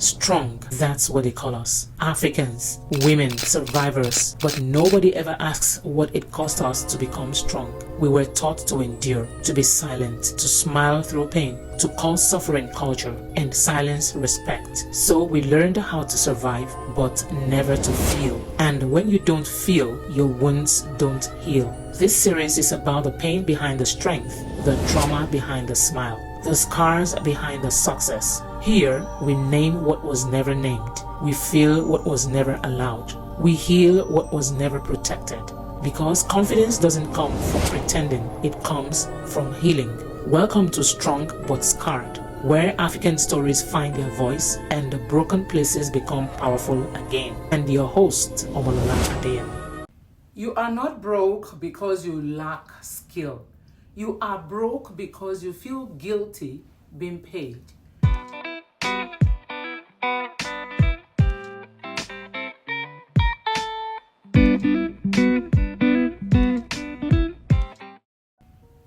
Strong, that's what they call us. Africans, women, survivors. But nobody ever asks what it cost us to become strong. We were taught to endure, to be silent, to smile through pain, to call suffering culture, and silence respect. So we learned how to survive, but never to feel. And when you don't feel, your wounds don't heal. This series is about the pain behind the strength, the trauma behind the smile, the scars behind the success. Here, we name what was never named. We feel what was never allowed. We heal what was never protected. Because confidence doesn't come from pretending, it comes from healing. Welcome to Strong But Scarred, where African stories find their voice and the broken places become powerful again. And your host, Omolola Adeyemo. You are not broke because you lack skill. You are broke because you feel guilty being paid.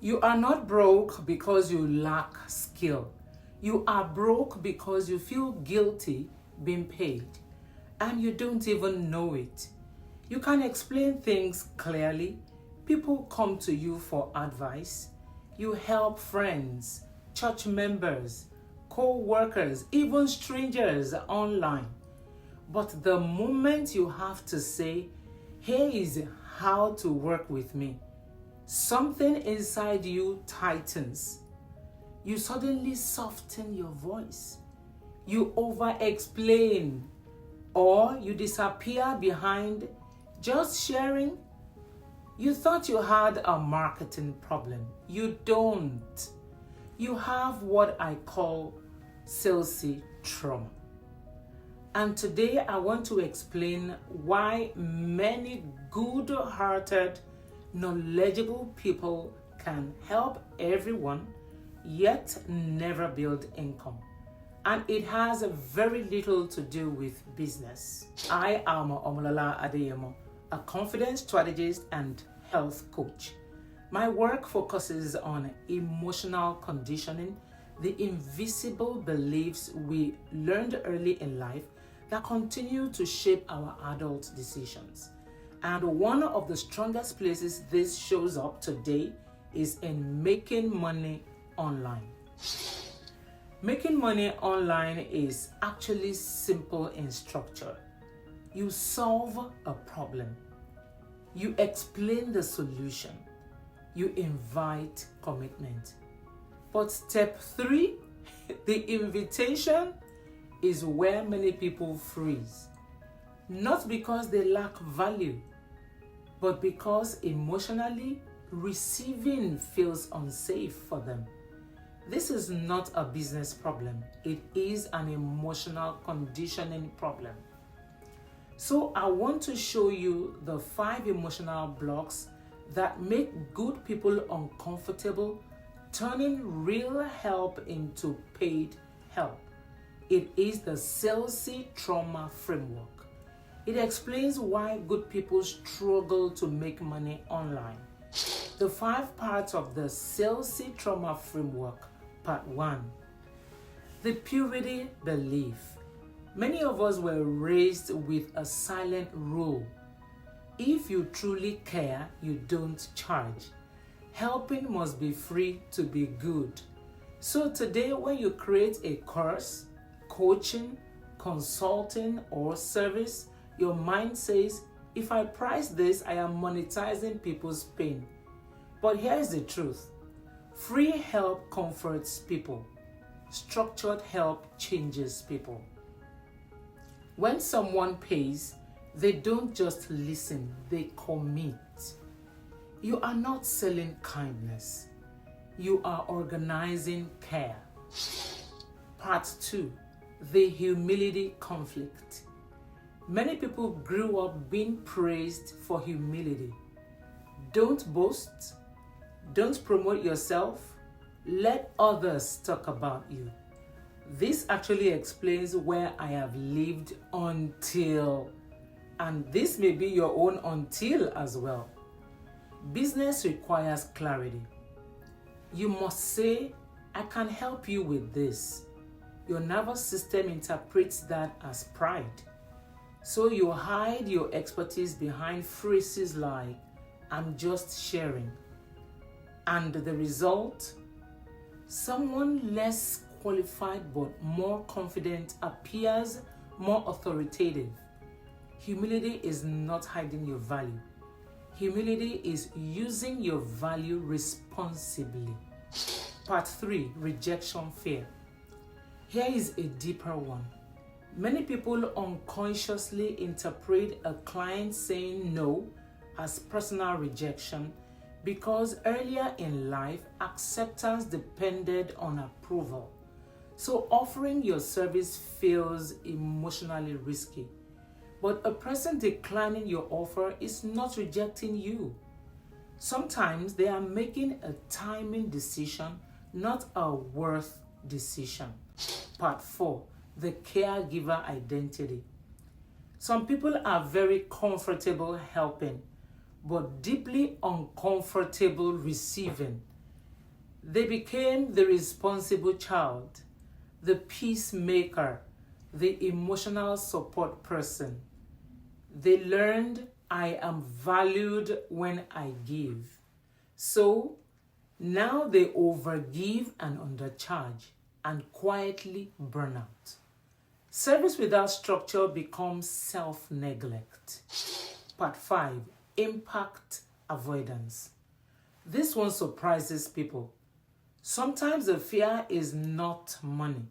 You are not broke because you lack skill. You are broke because you feel guilty being paid, and you don't even know it. You can explain things clearly. People come to you for advice. You help friends, church members, co-workers, even strangers online. But the moment you have to say, "Here is how to work with me," something inside you tightens. You suddenly soften your voice. You over-explain, or you disappear behind just sharing. You thought you had a marketing problem. You don't. You have what I call salesy trauma. And today I want to explain why many good-hearted, knowledgeable people can help everyone, yet never build income. And it has very little to do with business. I am Omolola Adeyemo, a confidence strategist and health coach. My work focuses on emotional conditioning, the invisible beliefs we learned early in life that continue to shape our adult decisions. And one of the strongest places this shows up today is in making money online. Making money online is actually simple in structure. You solve a problem. You explain the solution. You invite commitment. But step 3, the invitation, is where many people freeze. Not because they lack value, but because emotionally receiving feels unsafe for them. This is not a business problem. It is an emotional conditioning problem. So I want to show you the 5 emotional blocks that make good people uncomfortable, turning real help into paid help. It is the salesy trauma framework. It explains why good people struggle to make money online. The 5 parts of the salesy trauma framework. Part 1. The purity belief. Many of us were raised with a silent rule. If you truly care, you don't charge. Helping must be free to be good. So today, when you create a course, coaching, consulting, or service, your mind says, if I price this, I am monetizing people's pain. But here's the truth. Free help comforts people. Structured help changes people. When someone pays, they don't just listen, they commit. You are not selling kindness. You are organizing care. Part 2. The humility conflict. Many people grew up being praised for humility. Don't boast. Don't promote yourself. Let others talk about you. This actually explains where I have lived until, and this may be your own until as well. Business requires clarity. You must say, I can help you with this. Your nervous system interprets that as pride. So you hide your expertise behind phrases like, "I'm just sharing." And the result? Someone less qualified but more confident appears more authoritative. Humility is not hiding your value. Humility is using your value responsibly. Part 3, rejection fear. Here is a deeper one. Many people unconsciously interpret a client saying no as personal rejection because earlier in life, acceptance depended on approval. So offering your service feels emotionally risky. But a person declining your offer is not rejecting you. Sometimes they are making a timing decision, not a worth decision. Part 4, the caregiver identity. Some people are very comfortable helping, but deeply uncomfortable receiving. They became the responsible child, the peacemaker, the emotional support person. They learned, "I am valued when I give." So now they overgive and undercharge and quietly burn out. Service without structure becomes self-neglect. Part 5, impact avoidance. This one surprises people. Sometimes the fear is not money.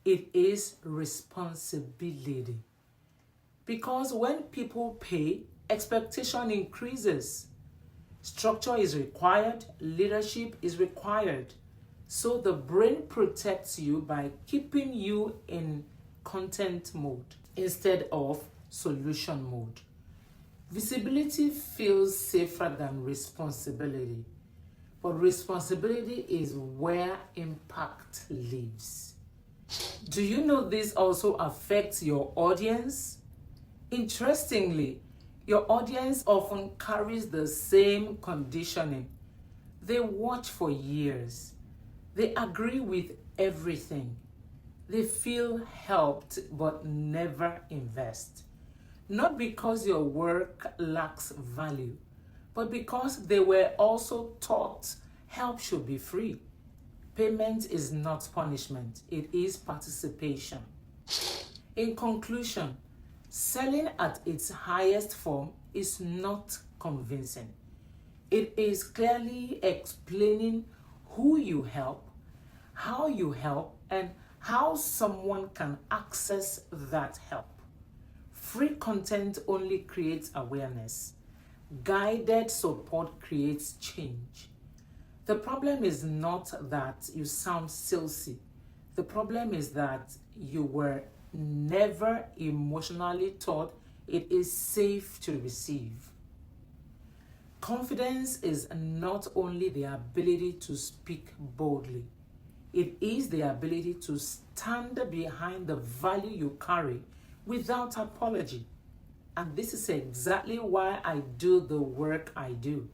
It is responsibility. Because when people pay, expectation increases. Structure is required, leadership is required. So the brain protects you by keeping you in content mode instead of solution mode. Visibility feels safer than responsibility, but responsibility is where impact lives. Do you know this also affects your audience? Interestingly, your audience often carries the same conditioning. They watch for years. They agree with everything. They feel helped but never invest. Not because your work lacks value, but because they were also taught help should be free. Payment is not punishment, it is participation. In conclusion, selling at its highest form is not convincing. It is clearly explaining who you help, and how someone can access that help. Free content only creates awareness. Guided support creates change. The problem is not that you sound salesy. The problem is that you were never emotionally taught it is safe to receive. Confidence is not only the ability to speak boldly, it is the ability to stand behind the value you carry without apology. And this is exactly why I do the work I do,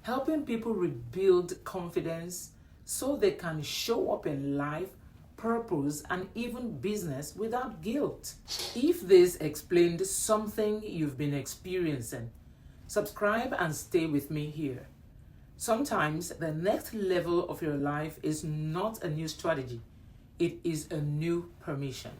helping people rebuild confidence so they can show up in life, purpose, and even business without guilt. If this explained something you've been experiencing, subscribe and stay with me here. Sometimes the next level of your life is not a new strategy, it is a new permission.